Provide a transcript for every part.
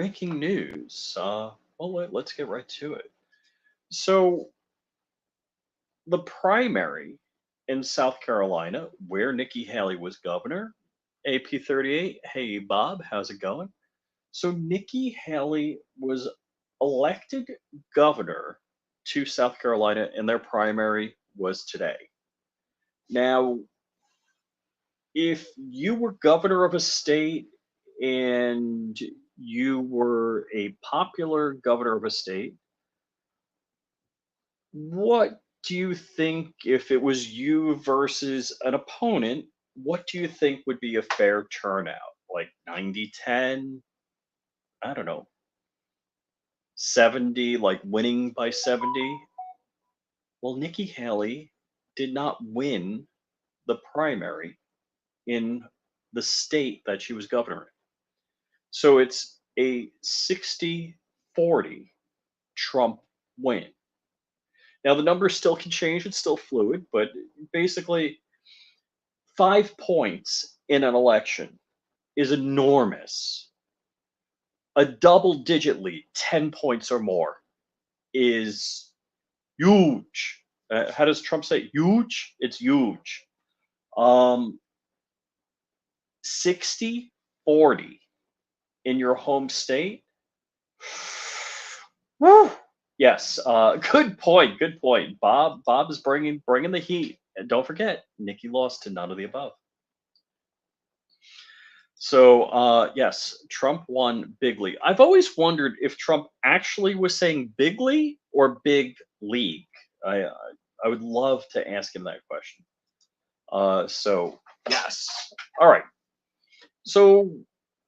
breaking news. Let's get right to it. So, the primary in South Carolina, where Nikki Haley was governor, AP 38. Hey, Bob, how's it going? So, Nikki Haley was elected governor to South Carolina, and their primary was today. Now, if you were governor of a state and you were a popular governor of a state, what do you think, if it was you versus an opponent, what do you think would be a fair turnout? Like 90-10? I don't know, 70, like winning by 70? Well, Nikki Haley did not win the primary in the state that she was governor in. So it's a 60-40 Trump win. Now, the numbers still can change, it's still fluid, but basically, 5 points in an election is enormous. A double digit lead, 10 points or more, is huge. How does Trump say huge? It's huge. 60-40 in your home state. Woo! Yes, good point. Good point. Bob is bringing the heat, and don't forget, Nikki lost to none of the above. So yes, Trump won bigly. I've always wondered if Trump actually was saying bigly or big league. I would love to ask him that question. So yes, all right. So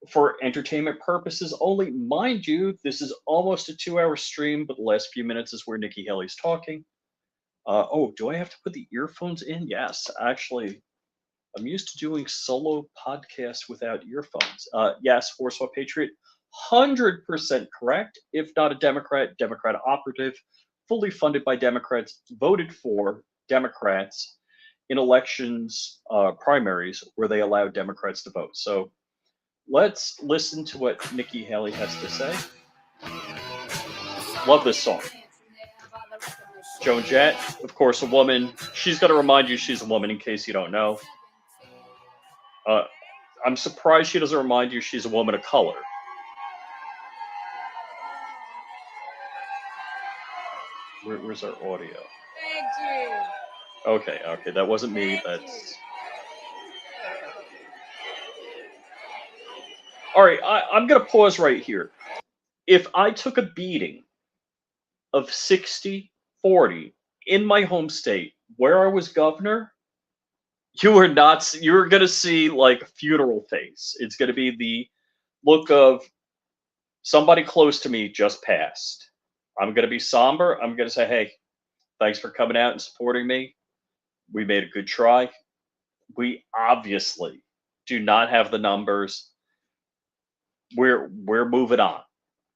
for entertainment purposes only, mind you, this is almost a 2-hour stream, but the last few minutes is where Nikki Haley's talking. Oh, do I have to put the earphones in? Yes, actually, I'm used to doing solo podcasts without earphones. Yes, Forcewa Patriot, 100% correct. If not a Democrat, Democrat operative, fully funded by Democrats, voted for Democrats in elections, primaries, where they allowed Democrats to vote. So let's listen to what Nikki Haley has to say. Love this song. Joan Jett, of course, a woman. She's going to remind you she's a woman in case you don't know. I'm surprised she doesn't remind you she's a woman of color. Where's our audio? Thank you. Okay, that wasn't me. That's all right. I'm gonna pause right here. If I took a beating of 60-40 in my home state where I was governor, you're gonna see like a funeral face. It's gonna be the look of somebody close to me just passed. I'm gonna be somber. I'm gonna say, hey, thanks for coming out and supporting me. We made a good try. We obviously do not have the numbers. We're moving on.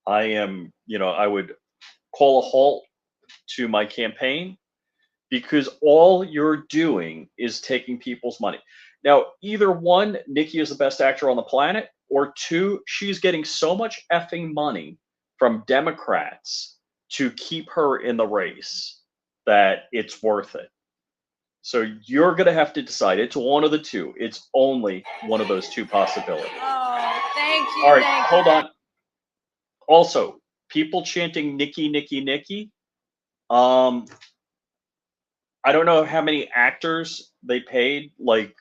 I would call a halt to my campaign because all you're doing is taking people's money. Now, either one, Nikki is the best actor on the planet, or two, she's getting so much effing money from Democrats to keep her in the race that it's worth it. So you're going to have to decide. It's one of the two. It's only one of those two possibilities. Oh, thank you. All right, hold on. Also, people chanting Nikki, Nikki, Nikki. I don't know how many actors they paid. Like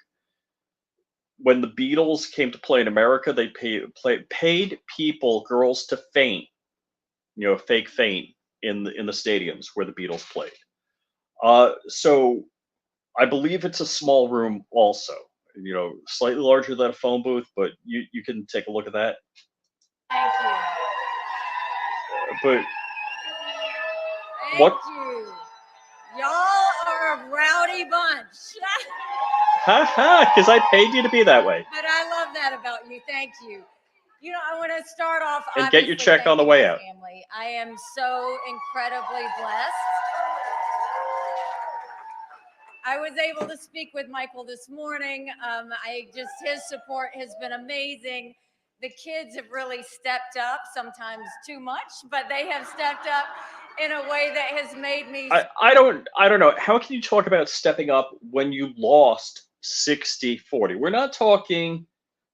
when the Beatles came to play in America, they paid people, girls, to faint. Fake faint in the stadiums where the Beatles played. So I believe it's a small room also. Slightly larger than a phone booth, but you can take a look at that. Thank you. But Thank you. Y'all are a rowdy bunch. Ha, because I paid you to be that way. But I love that about you. Thank you. I want to start off and get your check on the way out. Family. I am so incredibly blessed. I was able to speak with Michael this morning. His support has been amazing. the kids have really stepped up, sometimes too much, but they have stepped up in a way that has made me. I don't know. How can you talk about stepping up when you lost 60-40? We're not talking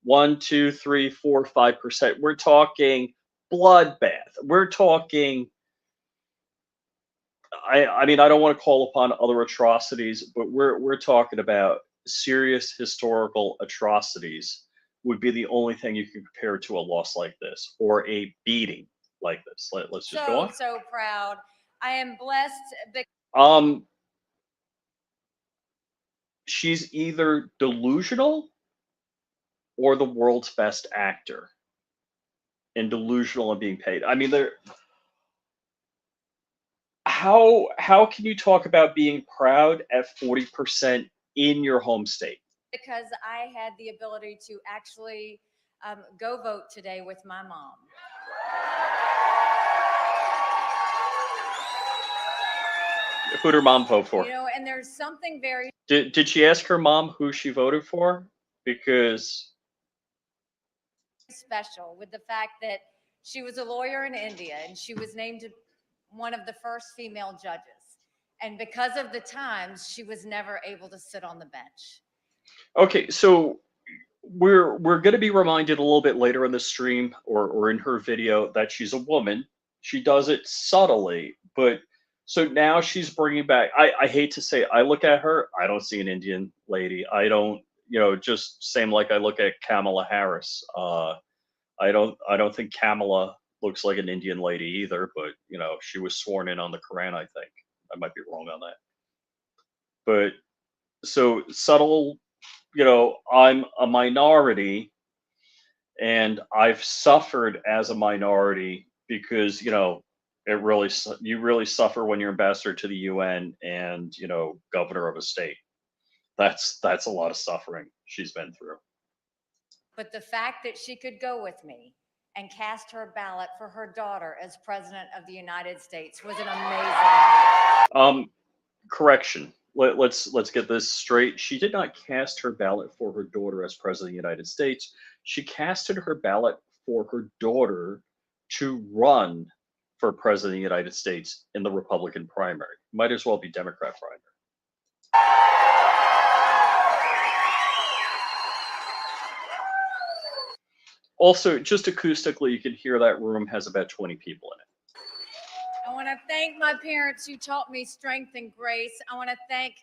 1, 2, 3, 4, 5%. We're talking bloodbath. We're talking. I mean, I don't want to call upon other atrocities, but we're talking about serious historical atrocities would be the only thing you can compare to a loss like this or a beating like this. Let's just go on. So proud. I am blessed. Um, she's either delusional or the world's best actor, and delusional and being paid. I mean, there. How can you talk about being proud at 40% in your home state? Because I had the ability to actually go vote today with my mom. Who'd her mom vote for? You know, and there's something very Did she ask her mom who she voted for? Because special with the fact that she was a lawyer in India and she was named one of the first female judges. And because of the times, she was never able to sit on the bench. okay, so we're going to be reminded a little bit later in the stream or in her video that she's a woman. She does it subtly, but so now she's bringing back. I hate to say, I look at her, I don't see an Indian lady. I don't, just same like I look at Kamala Harris. I don't think Kamala looks like an Indian lady either, but she was sworn in on the Quran, I think. I might be wrong on that. But so subtle, I'm a minority and I've suffered as a minority because, you really suffer when you're ambassador to the UN and, governor of a state. That's a lot of suffering she's been through. But the fact that she could go with me and cast her ballot for her daughter as president of the United States was an amazing honor. Correction. Let's get this straight. She did not cast her ballot for her daughter as president of the United States. She casted her ballot for her daughter to run for president of the United States in the Republican primary. Might as well be Democrat primary. Also, just acoustically, you can hear that room has about 20 people in it. I want to thank my parents who taught me strength and grace. I want to thank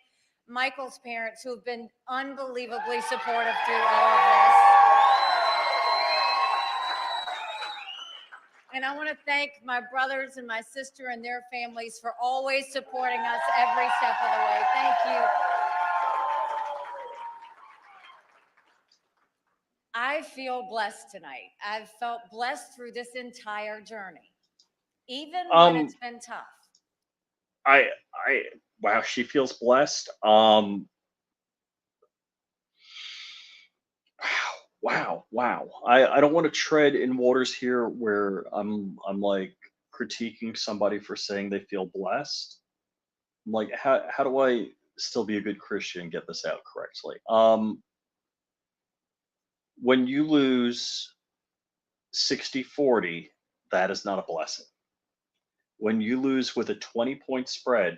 Michael's parents who have been unbelievably supportive through all of this. And I want to thank my brothers and my sister and their families for always supporting us every step of the way. Thank you. I feel blessed tonight. I've felt blessed through this entire journey, even when it's been tough. Wow, she feels blessed. Wow. I don't want to tread in waters here where I'm like critiquing somebody for saying they feel blessed. I'm like, how do I still be a good Christian and get this out correctly? When you lose 60-40, that is not a blessing. When you lose with a 20-point spread,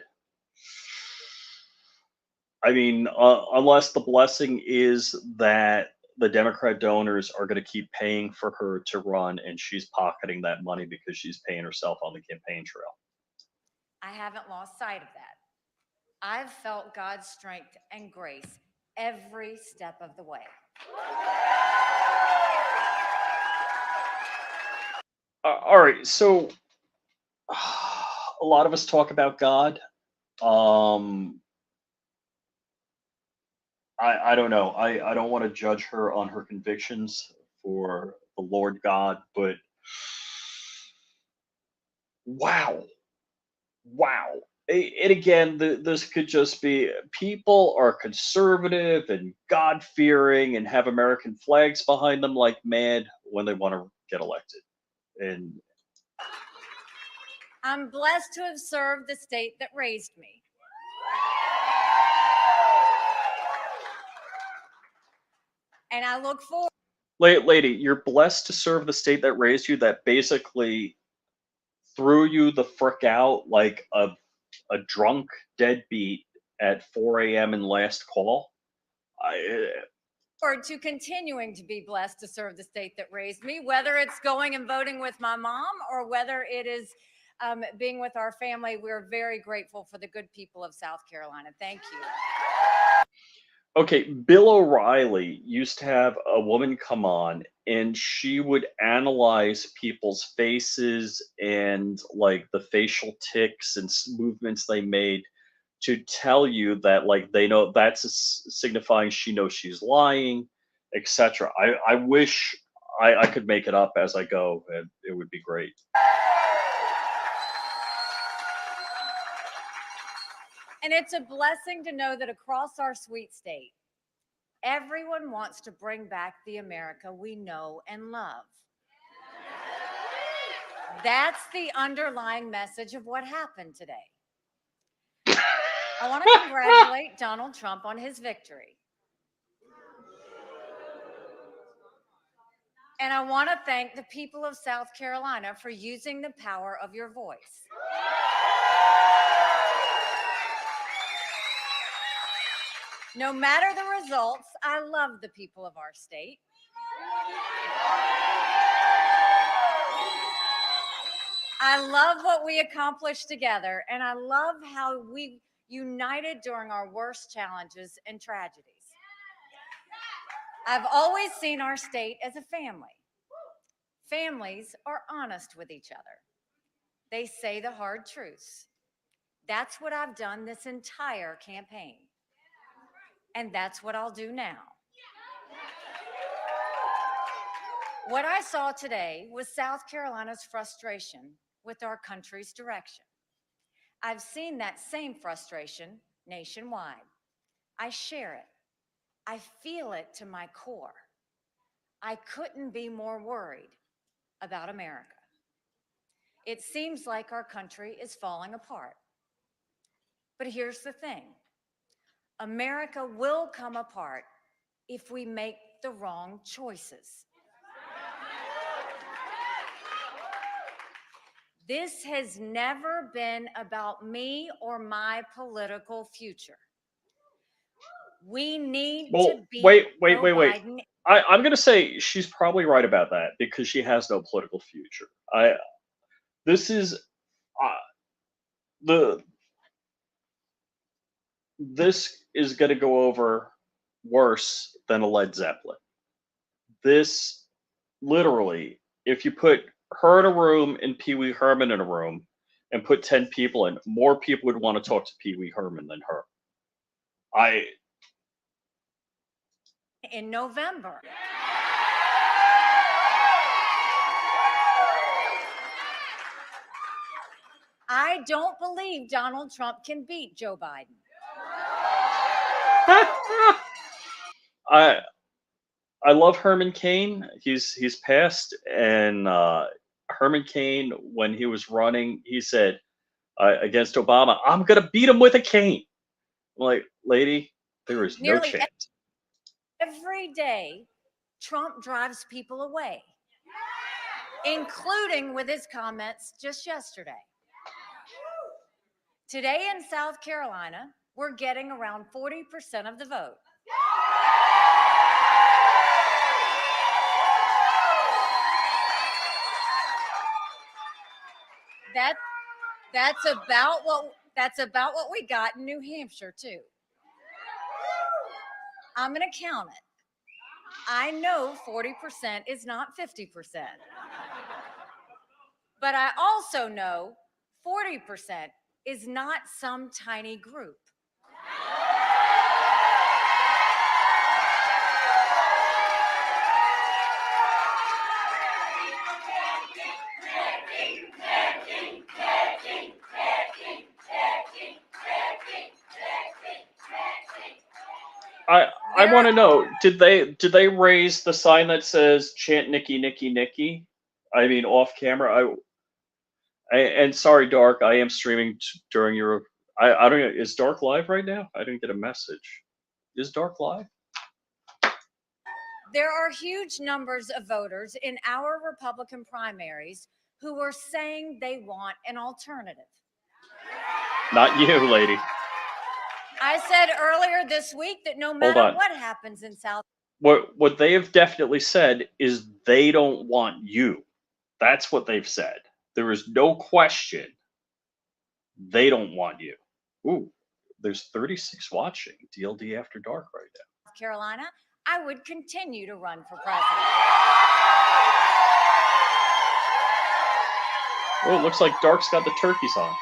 I mean, unless the blessing is that the Democrat donors are going to keep paying for her to run and she's pocketing that money because she's paying herself on the campaign trail. I haven't lost sight of that. I've felt God's strength and grace every step of the way. All right, so a lot of us talk about God. I don't know. I don't want to judge her on her convictions for the Lord God, but wow. And again, this could just be people are conservative and God fearing and have American flags behind them like mad when they want to get elected. And I'm blessed to have served the state that raised me. And I look forward. Lady, you're blessed to serve the state that raised you, that basically threw you the frick out like a drunk deadbeat at 4 a.m. in last call. I, Forward to continuing to be blessed to serve the state that raised me, whether it's going and voting with my mom or whether it is being with our family. We're very grateful for the good people of South Carolina. Thank you. okay, Bill O'Reilly used to have a woman come on, and she would analyze people's faces and like the facial tics and movements they made to tell you that like they know that's signifying she knows she's lying, etc. I wish I could make it up as I go, and it would be great. And it's a blessing to know that across our sweet state, everyone wants to bring back the America we know and love. That's the underlying message of what happened today. I want to congratulate Donald Trump on his victory. And I want to thank the people of South Carolina for using the power of your voice. No matter the results, I love the people of our state. I love what we accomplished together, and I love how we united during our worst challenges and tragedies. I've always seen our state as a family. Families are honest with each other. They say the hard truths. That's what I've done this entire campaign. And that's what I'll do now. What I saw today was South Carolina's frustration with our country's direction. I've seen that same frustration nationwide. I share it. I feel it to my core. I couldn't be more worried about America. It seems like our country is falling apart. But here's the thing. America will come apart if we make the wrong choices. This has never been about me or my political future. We need Well, to beat wait. Joe Biden. I'm going to say she's probably right about that because she has no political future. This is the this is going to go over worse than a Led Zeppelin. This literally, if you put her in a room and Pee Wee Herman in a room and put 10 people in, more people would want to talk to Pee Wee Herman than her. In November. I don't believe Donald Trump can beat Joe Biden. I love Herman Cain. He's passed, and Herman Cain, when he was running, he said against Obama, "I'm gonna beat him with a cane." I'm like, lady, there is no chance. Every day, Trump drives people away, including with his comments just yesterday. Today in South Carolina, we're getting around 40% of the vote. That's about what we got in New Hampshire too. I'm going to count it. I know 40% is not 50%. But I also know 40% is not some tiny group. I want to know, did they raise the sign that says chant Nikki, Nikki, Nikki? I mean, off camera. And sorry, Dark, I am streaming during your. I don't know. Is Dark live right now? I didn't get a message. Is Dark live? There are huge numbers of voters in our Republican primaries who are saying they want an alternative. Not you, lady. I said earlier this week that no matter what happens in South, what they have definitely said is they don't want you. That's what they've said. There is no question they don't want you. Ooh, there's 36 watching DLD After Dark right now. South Carolina, I would continue to run for president. Oh, it looks like Dark's got the turkeys on.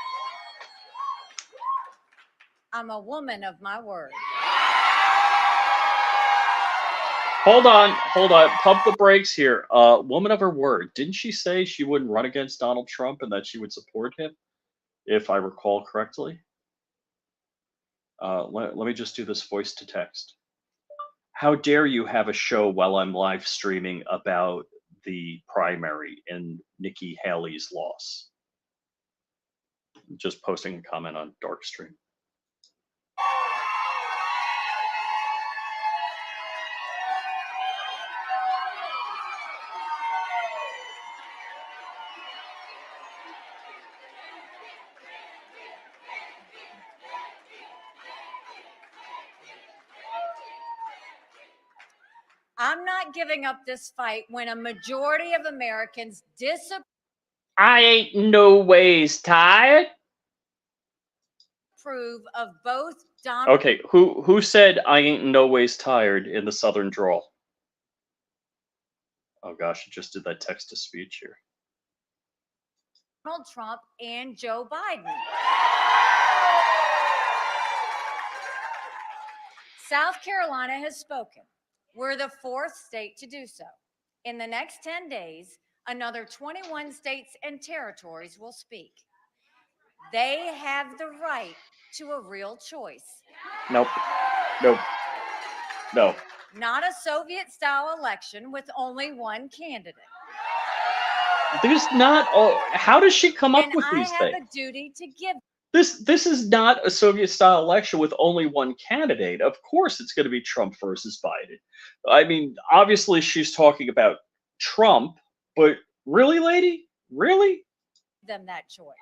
I'm a woman of my word. Hold on. Pump the brakes here. Woman of her word. Didn't she say she wouldn't run against Donald Trump and that she would support him, if I recall correctly? Let me just do this voice to text. How dare you have a show while I'm live streaming about the primary and Nikki Haley's loss? Just posting a comment on Dark Stream. I'm not giving up this fight when a majority of Americans disapprove I ain't no ways tired. of both Donald. Okay, who said I ain't no ways tired in the Southern drawl? Oh gosh, I just did that text to speech here. Donald Trump and Joe Biden. South Carolina has spoken. We're the fourth state to do so. In the next 10 days, another 21 states and territories will speak. They have the right to a real choice. Nope. No. Not a Soviet-style election with only one candidate. There's not. How does she come up with these things? I have a duty to give. This is not a Soviet-style election with only one candidate. Of course, it's going to be Trump versus Biden. I mean, obviously, she's talking about Trump, but really, lady, really, them that choice.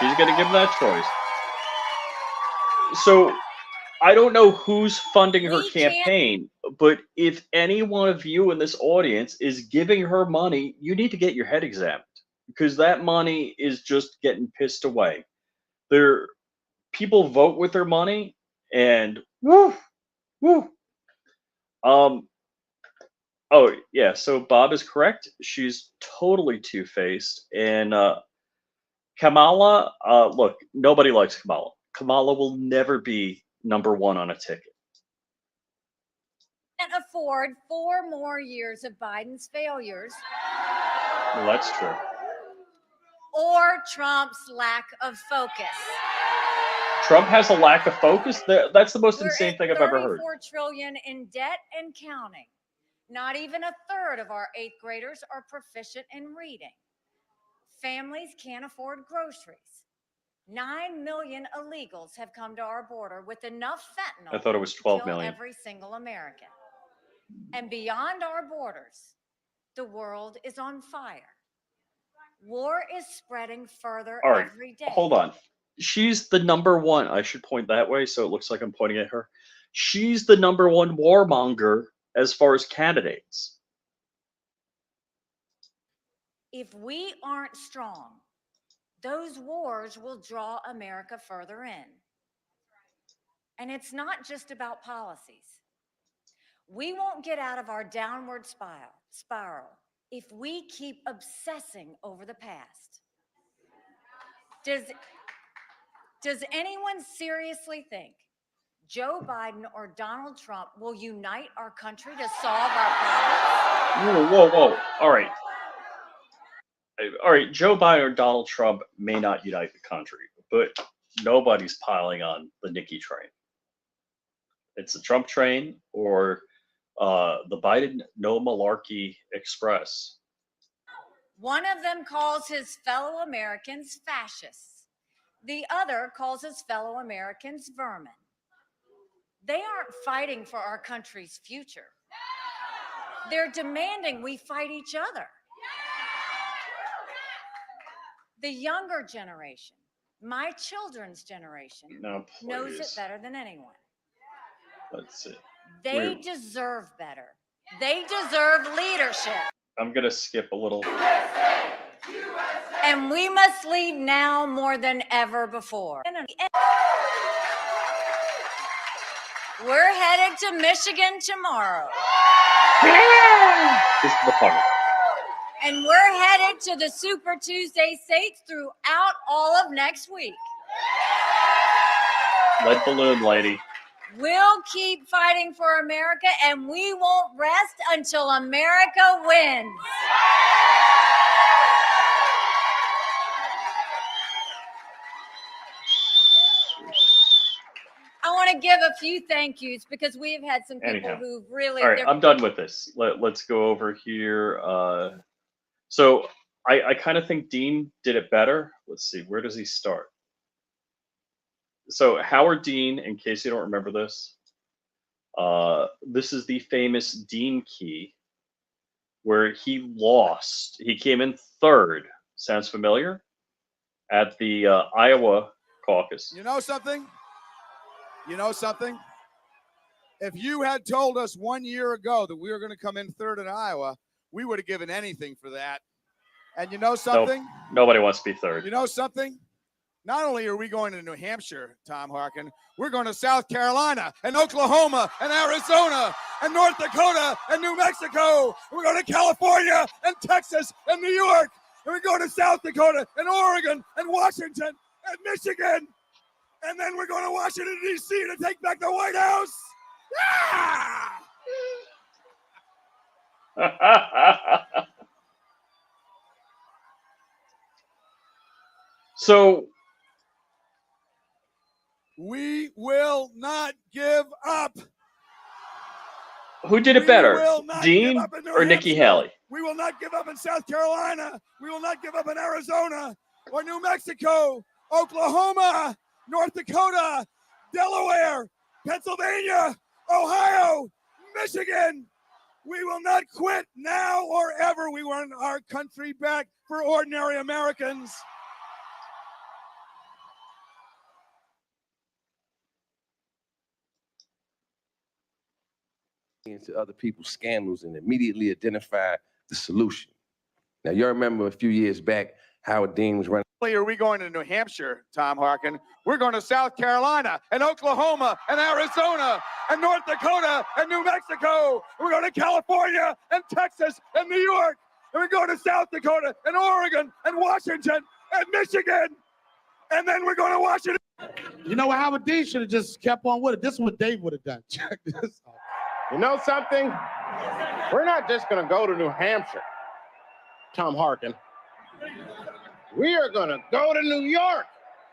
She's going to give them that choice. So I don't know who's funding her campaign, but if any one of you in this audience is giving her money, you need to get your head examined, because that money is just getting pissed away. People vote with their money, and woo. Oh yeah, so Bob is correct. She's totally two-faced, and Kamala. Look, nobody likes Kamala. Kamala will never be number one on a ticket. Can't afford 4 more years of Biden's failures. Well, that's true. Or Trump's lack of focus. Trump has a lack of focus? That's the most insane thing I've ever heard. $34 trillion in debt and counting. Not even a third of our 8th graders are proficient in reading. Families can't afford groceries. 9 million illegals have come to our border with enough fentanyl. I thought it was 12 to million. Kill every single American. And beyond our borders, the world is on fire. War is spreading further every day. Hold on. She's the number one. I should point that way so it looks like I'm pointing at her. She's the number one warmonger as far as candidates. If we aren't strong, those wars will draw America further in. And it's not just about policies. We won't get out of our downward spiral if we keep obsessing over the past. Does anyone seriously think Joe Biden or Donald Trump will unite our country to solve our problems? Whoa. All right. Joe Biden or Donald Trump may not unite the country, but nobody's piling on the Nikki train. It's the Trump train or the Biden no malarkey express. One of them calls his fellow Americans fascists. The other calls his fellow Americans vermin. They aren't fighting for our country's future. They're demanding we fight each other. The younger generation, my children's generation, knows it better than anyone. Let's see. They deserve better. They deserve leadership. I'm going to skip a little. And we must lead now more than ever before. We're headed to Michigan tomorrow. This is the part. And we're headed to the Super Tuesday states throughout all of next week. Lead balloon lady. We'll keep fighting for America, and we won't rest until America wins. I want to give a few thank yous because we've had some people who really. All right, I'm done with this. Let's go over here. So I kind of think Dean did it better. Let's see, where does he start? So Howard Dean, in case you don't remember this, this is the famous Dean key where he lost. He came in third. Sounds familiar? At the Iowa caucus. You know something? You know something? If you had told us 1 year ago that we were going to come in third in Iowa, we would have given anything for that. And you know something? Nope. Nobody wants to be third. You know something? Not only are we going to New Hampshire, Tom Harkin, we're going to South Carolina and Oklahoma and Arizona and North Dakota and New Mexico. We're going to California and Texas and New York. And we're going to South Dakota and Oregon and Washington and Michigan. And then we're going to Washington, D.C. to take back the White House. Yeah! So we will not give up. Who did it better, Dean or Nikki Haley? We will not give up in South Carolina. We will not give up in Arizona or New Mexico, Oklahoma, North Dakota, Delaware, Pennsylvania, Ohio, Michigan. We will not quit now or ever. We want our country back for ordinary Americans. Into other people's scandals and immediately identify the solution. Now, you remember a few years back, Howard Dean was running. Are we going to New Hampshire, Tom Harkin? We're going to South Carolina and Oklahoma and Arizona and North Dakota and New Mexico. We're going to California and Texas and New York. And we're going to South Dakota and Oregon and Washington and Michigan. And then we're going to Washington. You know what, Howard Dean should have just kept on with it. This is what Dave would have done. Check this out. You know something? We're not just going to go to New Hampshire, Tom Harkin. We are going to go to New York.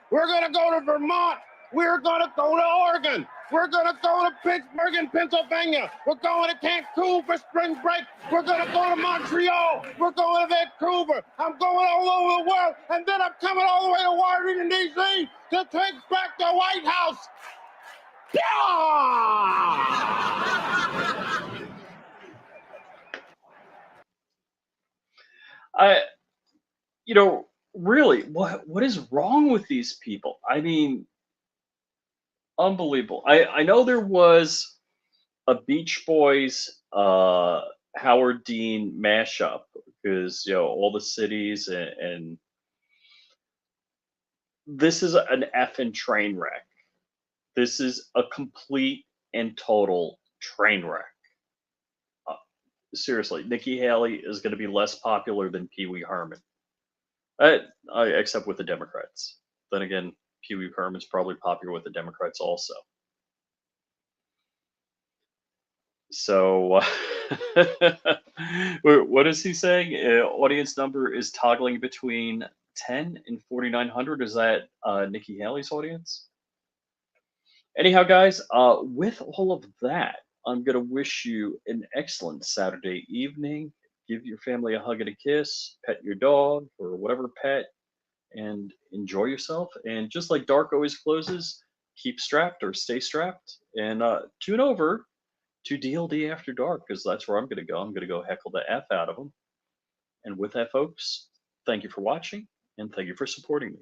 We're going to go to Vermont. We're going to go to Oregon. We're going to go to Pittsburgh and Pennsylvania. We're going to Cancun for spring break. We're going to go to Montreal. We're going to Vancouver. I'm going all over the world. And then I'm coming all the way to Washington, D.C. to take back the White House. Really, what is wrong with these people? I mean, unbelievable. I know there was a Beach Boys Howard Dean mashup because all the cities and this is an effing train wreck. This is a complete and total train wreck. Seriously, Nikki Haley is going to be less popular than Pee Wee Herman. Except with the Democrats. Then again, Pee Wee Herman's probably popular with the Democrats also. So, what is he saying? Audience number is toggling between 10 and 4,900. Is that Nikki Haley's audience? Anyhow, guys, with all of that, I'm going to wish you an excellent Saturday evening. Give your family a hug and a kiss, pet your dog or whatever pet, and enjoy yourself. And just like Dark always closes, keep strapped or stay strapped, and tune over to DLD After Dark, because that's where I'm going to go. I'm going to go heckle the F out of them. And with that, folks, thank you for watching, and thank you for supporting me.